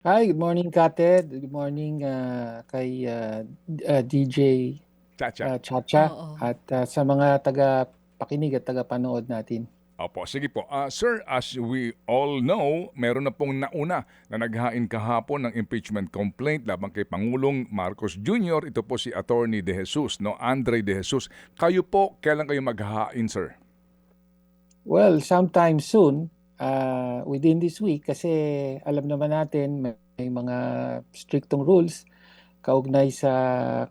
Hi, good morning, Kated. Good morning kay DJ Chacha. Chacha Oo. at sa mga taga-pakinig at taga-panood natin. Opo, sige po. Sir, as we all know, meron na pong nauna na naghain kahapon ng impeachment complaint laban kay Pangulong Marcos Jr. Ito po si Attorney De Jesus, no? Andre De Jesus. Kayo po, kailan kayo maghahain, sir? Well, sometime soon, within this week, kasi alam naman natin may mga strictong rules kaugnay sa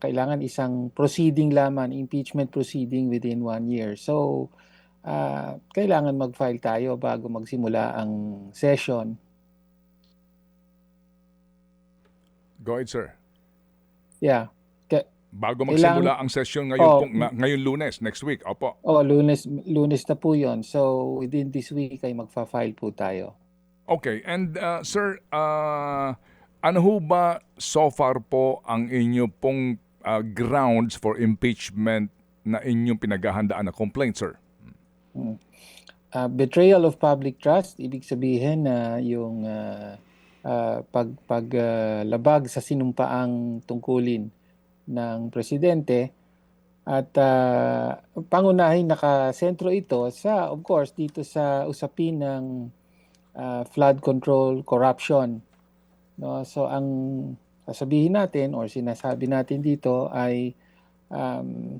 kailangan isang proceeding lamang, impeachment proceeding within 1 year. So, kailangan mag-file tayo bago magsimula ang session. Go ahead, sir. Yeah. Bago Kailangan, magsimula ang session ngayon oh, pong, ngayon Lunes, next week. Opo. Lunes na po 'yon. So within this week ay magfa-file po tayo. Okay, and sir, ano ho ba so far po ang inyo pong grounds for impeachment na inyong pinaghahandaan na complaint, sir? Mm. Betrayal of public trust, ibig sabihin na yung paglabag sa sinumpaang tungkulin ng presidente at pangunahin nakasentro ito sa, of course, dito sa usapin ng flood control, corruption. No? So ang sasabihin natin or sinasabi natin dito ay um,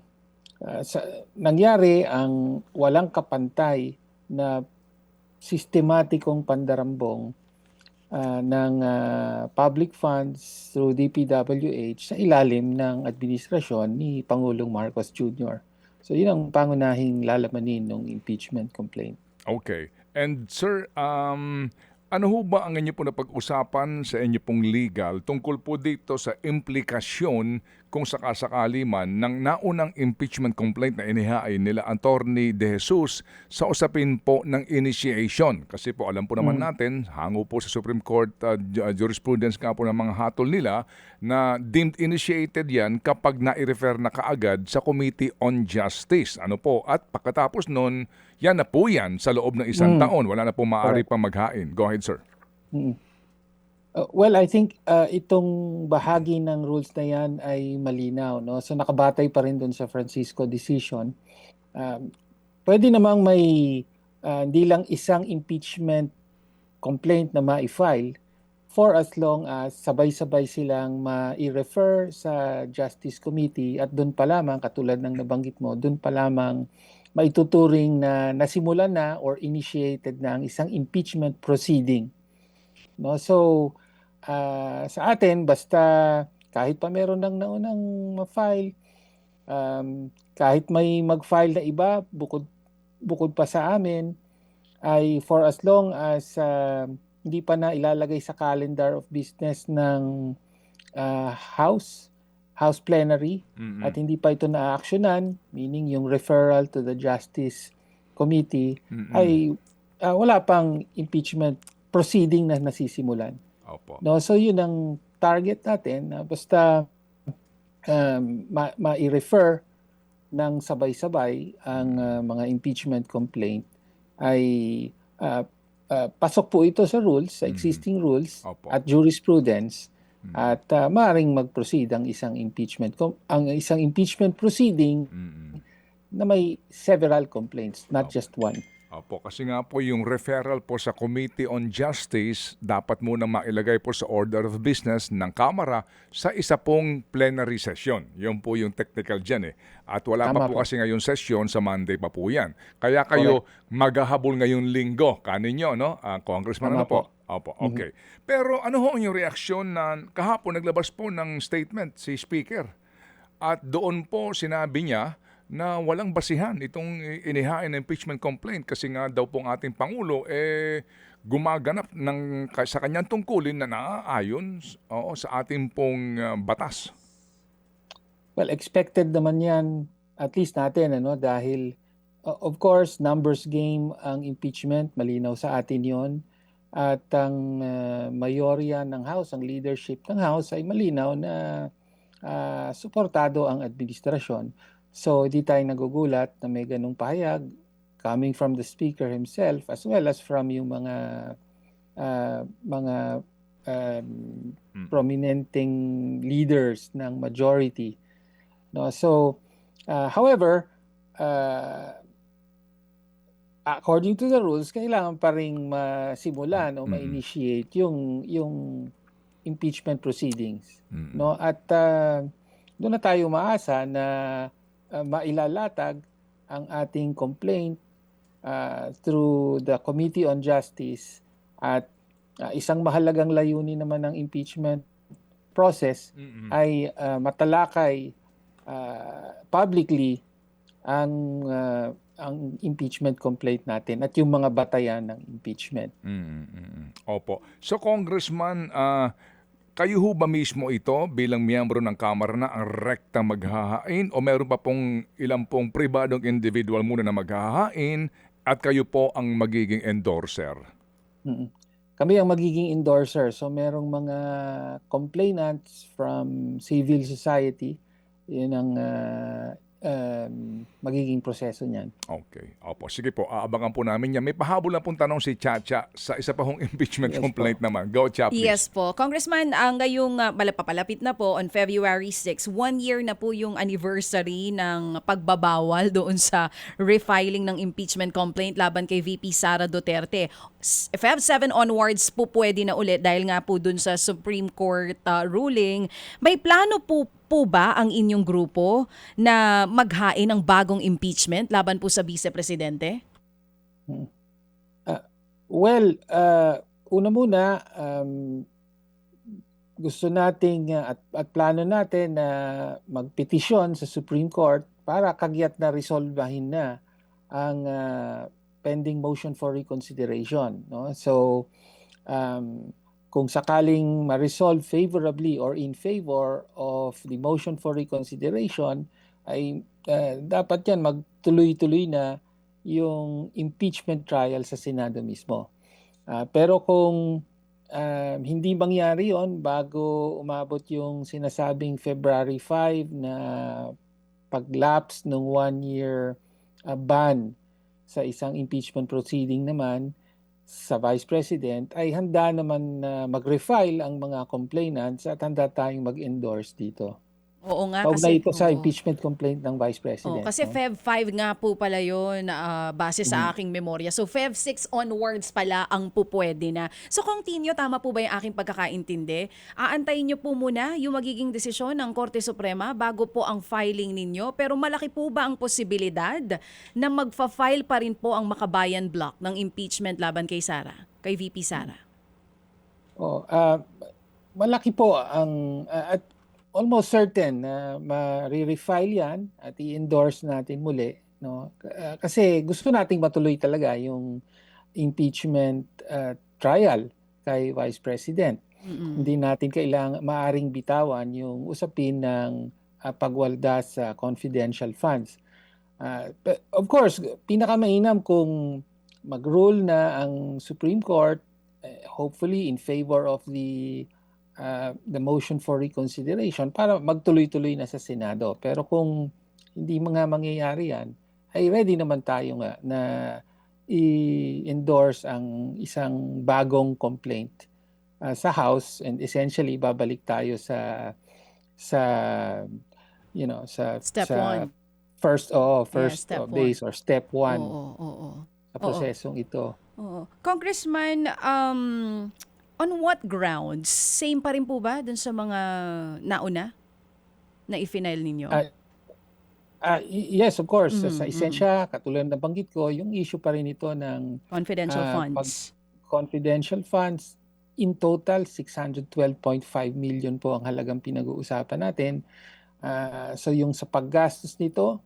nangyari ang walang kapantay na sistematikong pandarambong ng public funds through DPWH sa ilalim ng administrasyon ni Pangulong Marcos Jr. So yun ang pangunahing lalamanin ng impeachment complaint. Okay. And sir, ano ho ba ang inyo po na pag-usapan sa inyo pong legal tungkol po dito sa implikasyon kung sakasakali man ng naunang impeachment complaint na inihain nila Attorney De Jesus sa usapin po ng initiation? Kasi po alam po naman Mm. natin, hango po sa Supreme Court jurisprudence nga po ng mga hatol nila na deemed initiated yan kapag na-refer na kaagad sa Committee on Justice. Ano po? At pagkatapos nun, yan na po yan sa loob ng isang Mm. taon. Wala na po maaari Correct. pang maghain. Go ahead, sir. Mm. Well, I think itong bahagi ng rules na yan ay malinaw, no? So nakabatay pa rin dun sa Francisco decision. Um, Pwede namang may hindi lang isang impeachment complaint na ma-file for as long as sabay-sabay silang ma-refer sa Justice Committee at doon pa lamang, katulad ng nabanggit mo, doon pa lamang maituturing na nasimulan na or initiated na ang isang impeachment proceeding. No? So, sa atin, basta kahit pa meron ng naunang ma-file, kahit may mag-file na iba, bukod pa sa amin, ay for as long as hindi pa na ilalagay sa calendar of business ng House Plenary at Mm-mm. hindi pa ito na-actionan, meaning yung referral to the Justice Committee, Mm-mm. ay wala pang impeachment proceeding na nasisimulan. Opo. No, so yun ang target natin, basta ma-refer ng sabay-sabay ang mga impeachment complaint ay uh, pasok po ito sa rules, sa existing rules Opo. at jurisprudence at maaaring mag-proceed ang isang impeachment proceeding Mm-mm. na may several complaints, not Opo. just one. Opo, kasi nga po yung referral po sa Committee on Justice dapat muna mailagay po sa order of business ng Kamara sa isa pong plenary session. Yun po yung technical dyan eh. At wala pa Tama po po. kasi ngayon session, sa Monday pa po yan. Kaya Correct. kayo maghahabol ngayong linggo. Kanin nyo, no? Congressman, Tama ano po. po? Opo, Mhm. okay. Pero ano ho ang yung reaksyon na kahapon naglabas po ng statement si Speaker? At doon po sinabi niya na walang basihan itong inihain na impeachment complaint kasi nga daw pong ating Pangulo gumaganap sa kanyang tungkulin na naaayon sa ating pong batas. Well, expected naman yan, at least natin, dahil of course, numbers game ang impeachment, malinaw sa atin yon. At ang mayorya ng House, ang leadership ng House ay malinaw na suportado ang administrasyon. So, hindi tayo nagugulat na may ganung pahayag coming from the Speaker himself as well as from yung mga prominenteng leaders ng majority. No? So, however, according to the rules, kailangan pa ring masimulan o ma-initiate yung impeachment proceedings. No? At doon na tayo maasa na mailalatag ang ating complaint through the Committee on Justice at isang mahalagang layunin naman ng impeachment process ay matalakay publicly ang impeachment complaint natin at yung mga batayan ng impeachment. Opo. So Congressman, kayo ho ba mismo ito bilang miyembro ng Kamara na ang rekta maghahain o meron pa pong ilang pong pribadong individual muna na maghahain at kayo po ang magiging endorser? Kami ang magiging endorser. So merong mga complainants from civil society. Yun ang magiging proseso niyan. Okay. Opo. Sige po, aabangan po namin yan. May pahabol na pong tanong si Chacha sa isa pa hong impeachment complaint naman. Go, Cha, please. Yes po. Congressman, ngayong papalapit na po on February 6, 1 year na po yung anniversary ng pagbabawal doon sa refiling ng impeachment complaint laban kay VP Sara Duterte. Feb 7 onwards po pwede na ulit dahil nga po doon sa Supreme Court ruling. May plano po ba ang inyong grupo na maghain ng bagong impeachment laban po sa Vice Presidente? Una muna, gusto nating at plano natin na magpetisyon sa Supreme Court para kagyat na resolbahin na ang pending motion for reconsideration. No? So, kung sakaling ma-resolve favorably or in favor of the motion for reconsideration, ay dapat yan magtuloy-tuloy na yung impeachment trial sa Senado mismo. Pero kung hindi mangyari yon bago umabot yung sinasabing February 5 na paglapse ng 1-year ban sa isang impeachment proceeding naman sa Vice President, ay handa naman na mag-refile ang mga complainants at handa tayong mag-endorse dito. Oo nga. Kaugnay ito sa impeachment complaint ng Vice President. Kasi Feb 5 nga po pala yun base sa aking memorya. So Feb 6 onwards pala ang pupwede na. So kung Tinyo, tama po ba yung aking pagkakaintindi? Aantayin nyo po muna yung magiging desisyon ng Korte Suprema bago po ang filing ninyo. Pero malaki po ba ang posibilidad na magfa-file pa rin po ang Makabayan Block ng impeachment laban kay Sara, kay VP Sara? Malaki po ang at almost certain na ma-refile yan at i-endorse natin muli, no? Kasi gusto nating matuloy talaga yung impeachment trial kay Vice President. Hindi natin maaring bitawan yung usapin ng pagwalda sa confidential funds. Of course, pinakamainam kung mag-rule na ang Supreme Court, hopefully in favor of the motion for reconsideration para magtuloy-tuloy na sa Senado. Pero kung hindi mga mangyayari yan, ay ready naman tayo nga na i-endorse ang isang bagong complaint sa House, and essentially babalik tayo sa Step 1. First step base or step 1 sa Oo. prosesong ito. Congressman, on what grounds? Same pa rin po ba dun sa mga nauna na i-file ninyo? Yes, of course. Sa esensya, katulad ng banggit ko, yung issue pa rin ito ng Confidential funds. confidential funds. In total, 612.5 million po ang halagang pinag-uusapan natin. So yung sa paggastos nito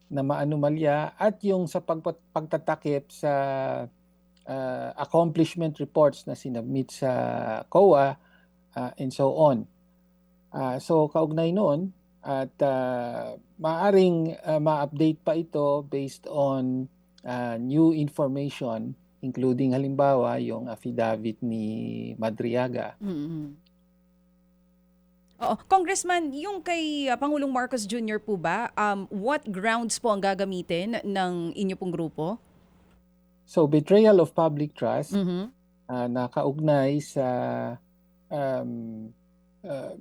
na maanumalya at yung sa pagtatakip sa accomplishment reports na sinubmit sa COA and so on. So kaugnay noon at maaring ma-update pa ito based on new information, including halimbawa yung affidavit ni Madriaga. Congressman, yung kay Pangulong Marcos Jr. po ba, what grounds po ang gagamitin ng inyo pong grupo? So betrayal of public trust na kaugnay sa um, uh,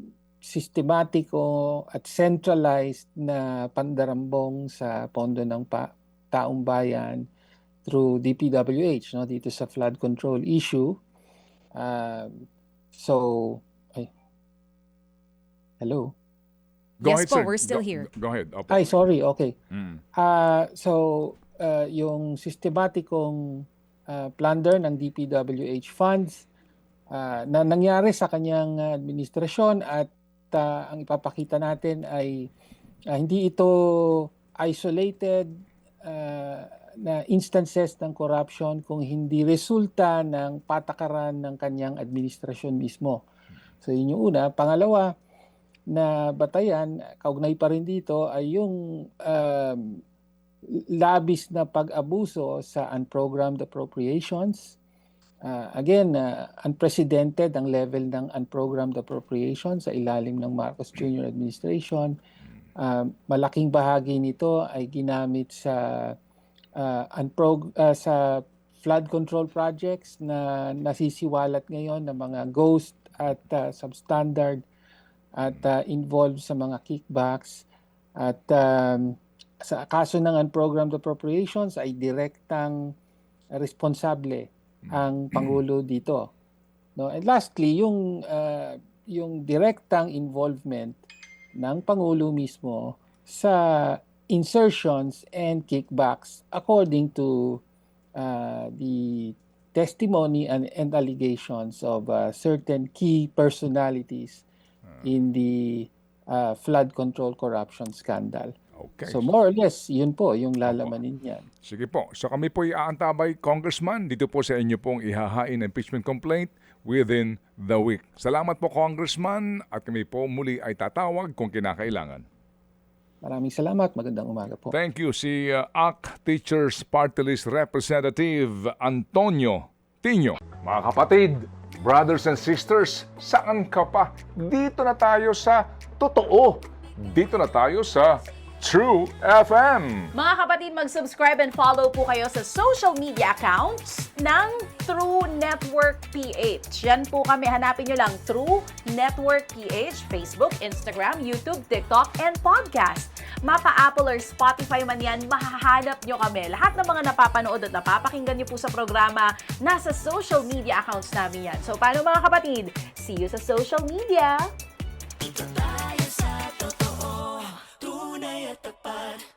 sistematiko at centralized na pandarambong sa pondo ng taong bayan through DPWH, no, dito sa flood control issue. So, hello? Go Yes ahead, po, sir. we're still Go- here. Go ahead. Opo. Ay, sorry, okay. Mm. Yung sistematikong plunder ng DPWH funds na nangyari sa kanyang administrasyon at ang ipapakita natin ay hindi ito isolated na instances ng corruption kung hindi resulta ng patakaran ng kanyang administrasyon mismo. So yun yung una. Pangalawa na batayan, kaugnay pa rin dito, ay yung labis na pag-abuso sa unprogrammed appropriations. Again, unprecedented ang level ng unprogrammed appropriations sa ilalim ng Marcos Jr. administration. Malaking bahagi nito ay ginamit sa sa flood control projects na nasisiwalat ngayon ng mga ghost at substandard at involved sa mga kickbacks. At sa kaso ng unprogrammed appropriations ay direktang responsable ang Pangulo dito. No? And lastly, yung direktang involvement ng Pangulo mismo sa insertions and kickbacks according to the testimony and allegations of certain key personalities in the flood control corruption scandal. Okay. So more or less, yun po yung lalamanin niyan. Sige po. So kami po iaantabay, Congressman, dito po sa inyo pong ihahain na impeachment complaint within the week. Salamat po, Congressman, at kami po muli ay tatawag kung kinakailangan. Maraming salamat. Magandang umaga po. Thank you. Si ACT Teachers Party List Representative Antonio Tino. Mga kapatid, brothers and sisters, saan ka pa? Dito na tayo sa totoo. Dito na tayo sa True FM. Mga kapatid, mag-subscribe and follow po kayo sa social media accounts ng True Network PH. Yan po kami, hanapin nyo lang True Network PH, Facebook, Instagram, YouTube, TikTok, and podcast. Mapa Apple or Spotify man yan, mahahanap nyo kami. Lahat ng mga napapanood at napapakinggan nyo po sa programa, nasa social media accounts namin yan. So paano mga kapatid? See you sa social media! Dito tayo sa totoo, tunay at tapat.